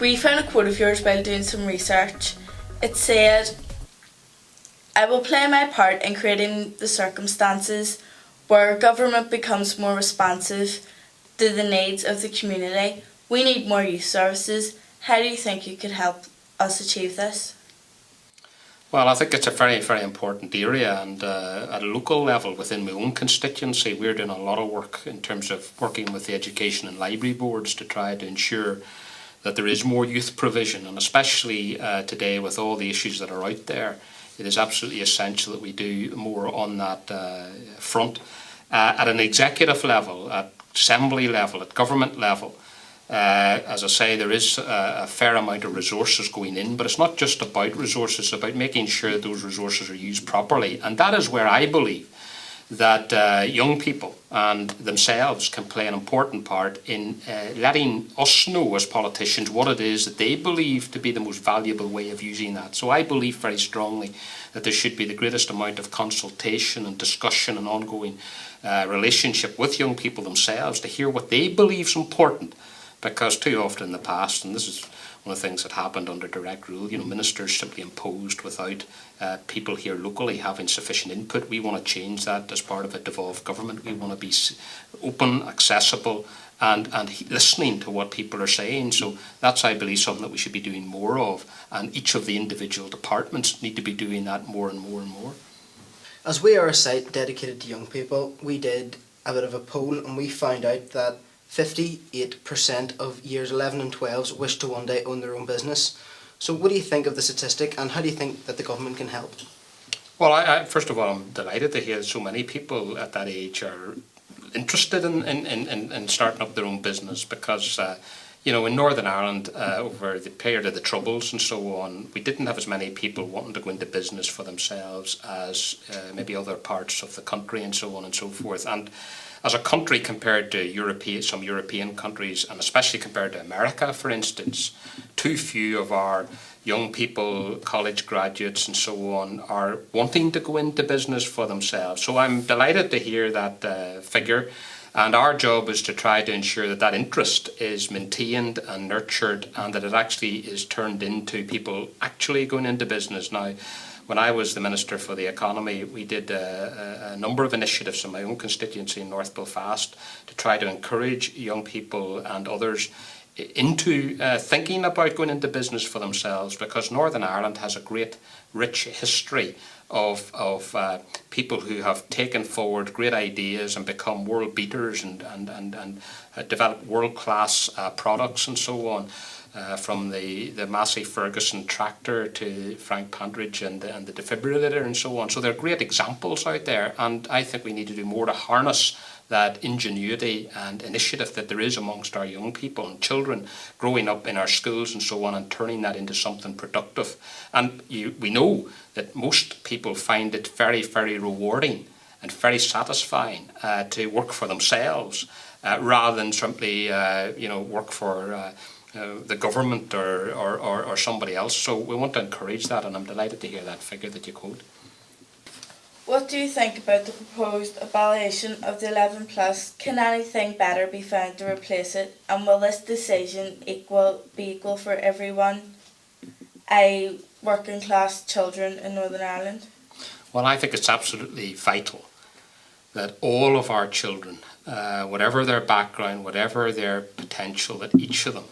we found a quote of yours while doing some research. It said, "I will play my part in creating the circumstances where government becomes more responsive to the needs of the community. We need more youth services. How do you think you could help us achieve this?" Well, I think it's a very, very important area, and at a local level within my own constituency, we're doing a lot of work in terms of working with the education and library boards to try to ensure that there is more youth provision, and especially today with all the issues that are out there, it is absolutely essential that we do more on that front. At an executive level, at assembly level, at government level, as I say, there is a fair amount of resources going in, but it's not just about resources, it's about making sure that those resources are used properly. And that is where I believe that young people and themselves can play an important part in letting us know as politicians what it is that they believe to be the most valuable way of using that. So I believe very strongly that there should be the greatest amount of consultation and discussion and ongoing relationship with young people themselves to hear what they believe is important. Because too often in the past, and this is one of the things that happened under direct rule, ministers simply imposed without people here locally having sufficient input. We want to change that as part of a devolved government. We want to be open, accessible, and listening to what people are saying. So that's, I believe, something that we should be doing more of, and each of the individual departments need to be doing that more and more and more. As we are a site dedicated to young people, we did a bit of a poll and we found out that 58% of years 11 and 12s wish to one day own their own business. So what do you think of the statistic, and how do you think that the government can help? Well, I first of all, I'm delighted to hear so many people at that age are interested in starting up their own business, because in Northern Ireland, over the period of the Troubles and so on, we didn't have as many people wanting to go into business for themselves as maybe other parts of the country and so on and so forth. And as a country compared to some European countries, and especially compared to America, for instance, too few of our young people, college graduates and so on, are wanting to go into business for themselves. So I'm delighted to hear that figure. And our job is to try to ensure that that interest is maintained and nurtured, and that it actually is turned into people actually going into business. Now, when I was the Minister for the Economy, we did a number of initiatives in my own constituency in North Belfast to try to encourage young people and others into thinking about going into business for themselves, because Northern Ireland has a great, rich history of people who have taken forward great ideas and become world beaters and developed world-class products and so on. From the Massey Ferguson tractor to Frank Pantridge and the defibrillator and so on. So there are great examples out there, and I think we need to do more to harness that ingenuity and initiative that there is amongst our young people and children growing up in our schools and so on, and turning that into something productive. And we know that most people find it very, very rewarding and very satisfying to work for themselves rather than simply work for the government or somebody else. So we want to encourage that, and I'm delighted to hear that figure that you quote. What do you think about the proposed abolition of the 11 plus? Can anything better be found to replace it? And will this decision be equal for everyone, working class children in Northern Ireland? Well, I think it's absolutely vital that all of our children, whatever their background, whatever their potential, that each of them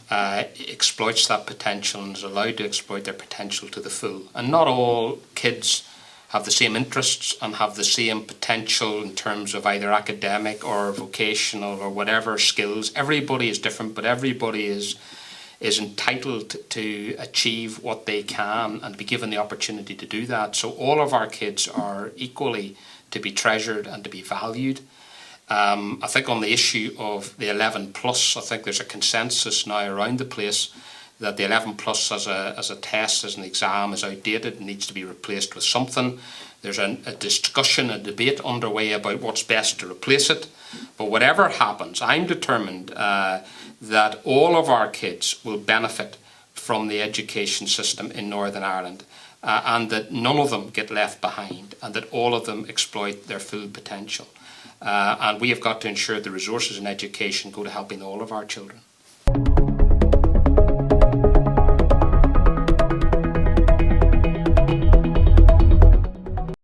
exploits that potential and is allowed to exploit their potential to the full. And not all kids have the same interests and have the same potential in terms of either academic or vocational or whatever skills. Everybody is different, but everybody is entitled to achieve what they can and be given the opportunity to do that. So all of our kids are equally to be treasured and to be valued. I think on the issue of the 11 plus, I think there's a consensus now around the place that the 11 plus as a test, as an exam, is outdated and needs to be replaced with something. There's a discussion, a debate underway about what's best to replace it. But whatever happens, I'm determined that all of our kids will benefit from the education system in Northern Ireland, and that none of them get left behind, and that all of them exploit their full potential. And we have got to ensure the resources in education go to helping all of our children.